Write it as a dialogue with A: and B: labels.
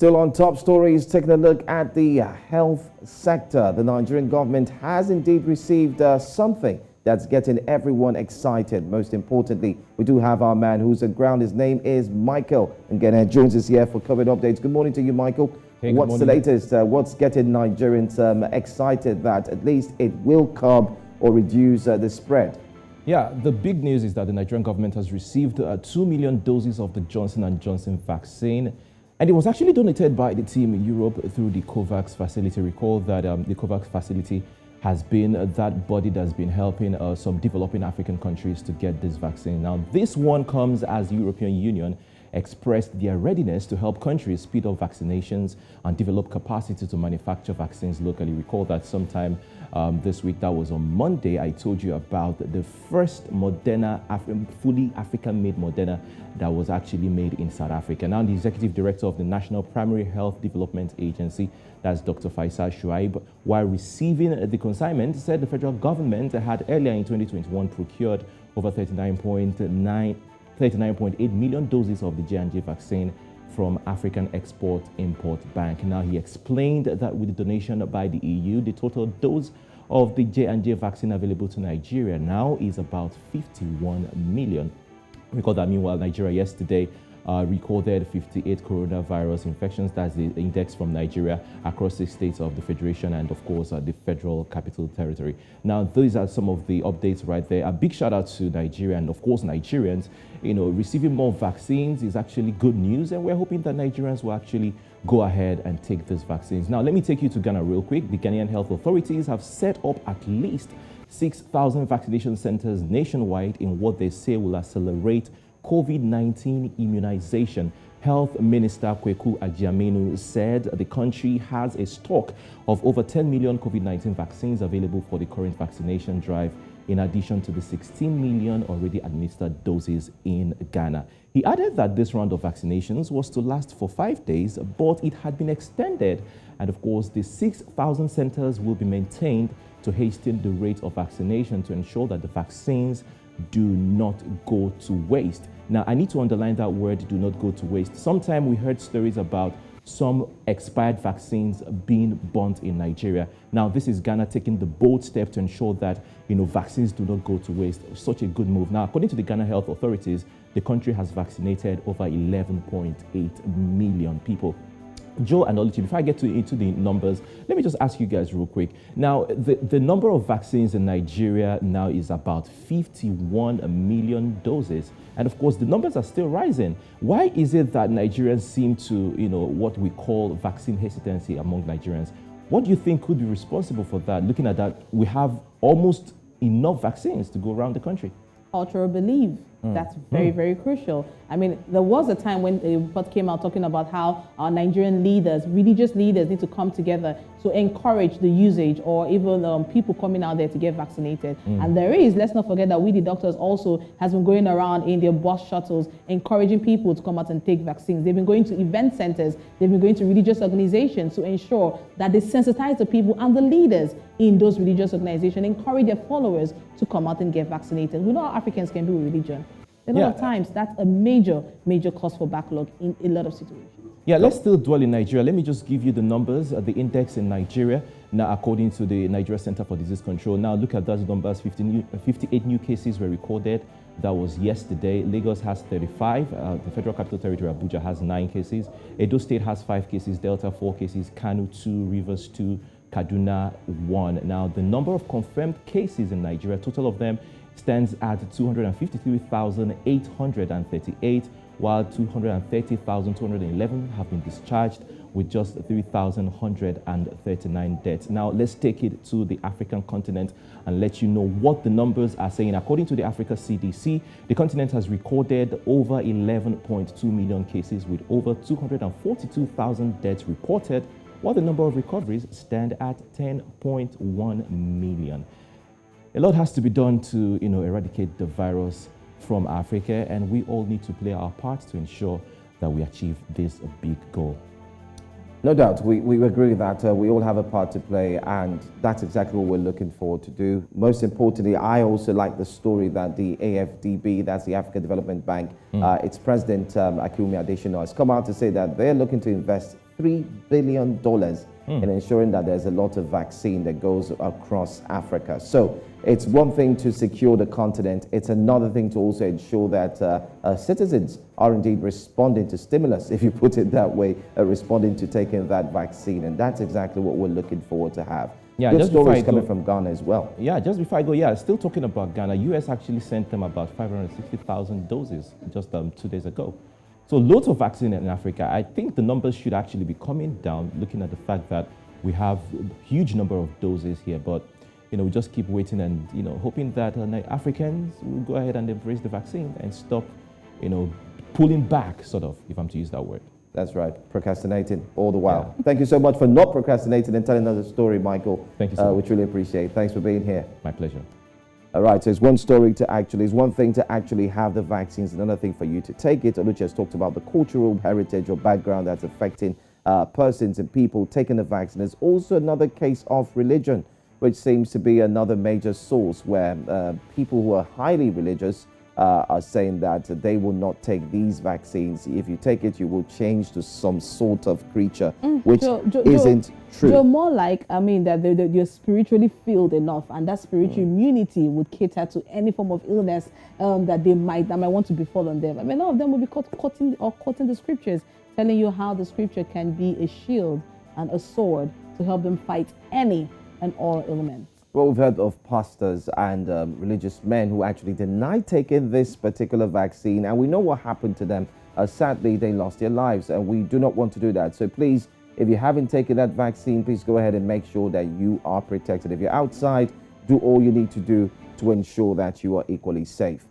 A: Still on top stories, taking a look at the health sector. The Nigerian government has indeed received something that's getting everyone excited. Most importantly, we do have our man who's on ground. His name is Michael. And again, Jones is here for COVID updates. Good morning to you, Michael.
B: Hey,
A: what's the latest? What's getting Nigerians excited that at least it will curb or reduce the spread?
B: Yeah, the big news is that the Nigerian government has received 2 million doses of the Johnson & Johnson vaccine. And it was actually donated by the team in Europe through the COVAX facility. Recall that the COVAX facility has been that body that's been helping some developing African countries to get this vaccine. Now, this one comes as the European Union expressed their readiness to help countries speed up vaccinations and develop capacity to manufacture vaccines locally. Recall that sometime this week, that was on Monday, I told you about the first Moderna, fully African-made Moderna that was actually made in South Africa. Now, the executive director of the National Primary Health Development Agency, that's Dr. Faisal Shuaib, while receiving the consignment, said the federal government had earlier in 2021 procured over 39.8 million doses of the J&J vaccine from African Export-Import Bank. Now, he explained that with the donation by the EU, the total dose of the J&J vaccine available to Nigeria now is about 51 million. Recall that meanwhile, Nigeria yesterday recorded 58 coronavirus infections. That's the index from Nigeria across 6 states of the Federation and, of course, the Federal Capital Territory. Now, these are some of the updates right there. A big shout out to Nigeria and, of course, Nigerians. You know, receiving more vaccines is actually good news, and we're hoping that Nigerians will actually go ahead and take these vaccines. Now, let me take you to Ghana real quick. The Ghanaian health authorities have set up at least 6,000 vaccination centers nationwide in what they say will accelerate COVID-19 immunization. Health Minister Kweku Ajiamenu said the country has a stock of over 10 million COVID-19 vaccines available for the current vaccination drive, in addition to the 16 million already administered doses in Ghana. He added that this round of vaccinations was to last for 5 days, but it had been extended. And of course, the 6,000 centers will be maintained to hasten the rate of vaccination to ensure that the vaccines do not go to waste. Now, I need to underline that word, do not go to waste. Sometime we heard stories about some expired vaccines being burnt in Nigeria. Now, this is Ghana taking the bold step to ensure that, vaccines do not go to waste. Such a good move. Now, according to the Ghana health authorities, the country has vaccinated over 11.8 million people. Joe and Oluchi, before I get into the numbers, let me just ask you guys real quick. Now, the number of vaccines in Nigeria now is about 51 million doses. And of course, the numbers are still rising. Why is it that Nigerians seem to, what we call vaccine hesitancy among Nigerians? What do you think could be responsible for that? Looking at that, we have almost enough vaccines to go around the country.
C: Cultural belief. That's very, very crucial. I mean, there was a time when a report came out talking about how our Nigerian leaders, religious leaders, need to come together to encourage the usage, or even people coming out there to get vaccinated. And there is, let's not forget that we, the doctors, also has been going around in their bus shuttles, encouraging people to come out and take vaccines. They've been going to event centers. They've been going to religious organizations to ensure that they sensitize the people and the leaders in those religious organizations, encourage their followers to come out and get vaccinated. We know how Africans can do with religion. A lot of times, that's a major, major cause for backlog in a lot of situations.
B: Yeah, let's still dwell in Nigeria. Let me just give you the numbers, the index in Nigeria, now according to the Nigeria Center for Disease Control. Now, look at those numbers. 58 new cases were recorded. That was yesterday. Lagos has 35. The Federal Capital Territory, Abuja, has 9 cases. Edo State has 5 cases. Delta, 4 cases. Kano, 2. Rivers, 2. Kaduna, 1. Now, the number of confirmed cases in Nigeria, total of them, stands at 253,838, while 230,211 have been discharged, with just 3,139 deaths. Now, let's take it to the African continent and let you know what the numbers are saying. According to the Africa CDC, the continent has recorded over 11.2 million cases, with over 242,000 deaths reported, while the number of recoveries stand at 10.1 million. A lot has to be done to, eradicate the virus from Africa, and we all need to play our part to ensure that we achieve this big goal.
A: No doubt, we agree that we all have a part to play, and that's exactly what we're looking forward to do. Most importantly, I also like the story that the AFDB, that's the African Development Bank, its president, Akinwumi Adesina, has come out to say that they're looking to invest $3 billion in ensuring that there's a lot of vaccine that goes across Africa. So it's one thing to secure the continent. It's another thing to also ensure that citizens are indeed responding to stimulus, if you put it that way, responding to taking that vaccine. And that's exactly what we're looking forward to have.
B: Yeah,
A: good
B: just
A: stories coming from Ghana as well.
B: Yeah, just before I go, still talking about Ghana, US actually sent them about 560,000 doses just 2 days ago. So loads of vaccine in Africa. I think the numbers should actually be coming down, looking at the fact that we have a huge number of doses here, but we just keep waiting and hoping that Africans will go ahead and embrace the vaccine and stop pulling back, sort of, if I'm to use that word.
A: That's right, procrastinating all the while. Yeah. Thank you so much for not procrastinating and telling us a story, Michael.
B: Thank you so much.
A: We truly appreciate it. Thanks for being here.
B: My pleasure.
A: All right, so it's one thing to actually have the vaccines, another thing for you to take it. Oluchi has talked about the cultural heritage or background that's affecting persons and people taking the vaccine. There's also another case of religion, which seems to be another major source where people who are highly religious are saying that they will not take these vaccines. If you take it, you will change to some sort of creature, which isn't true.
C: You're more like, that you're spiritually filled enough, and that spiritual immunity would cater to any form of illness that might want to befall on them. None of them will be quoting the scriptures, telling you how the scripture can be a shield and a sword to help them fight any and all ailments.
A: Well, we've heard of pastors and religious men who actually denied taking this particular vaccine, and we know what happened to them. Sadly, they lost their lives, and we do not want to do that. So please, if you haven't taken that vaccine, please go ahead and make sure that you are protected. If you're outside, do all you need to do to ensure that you are equally safe.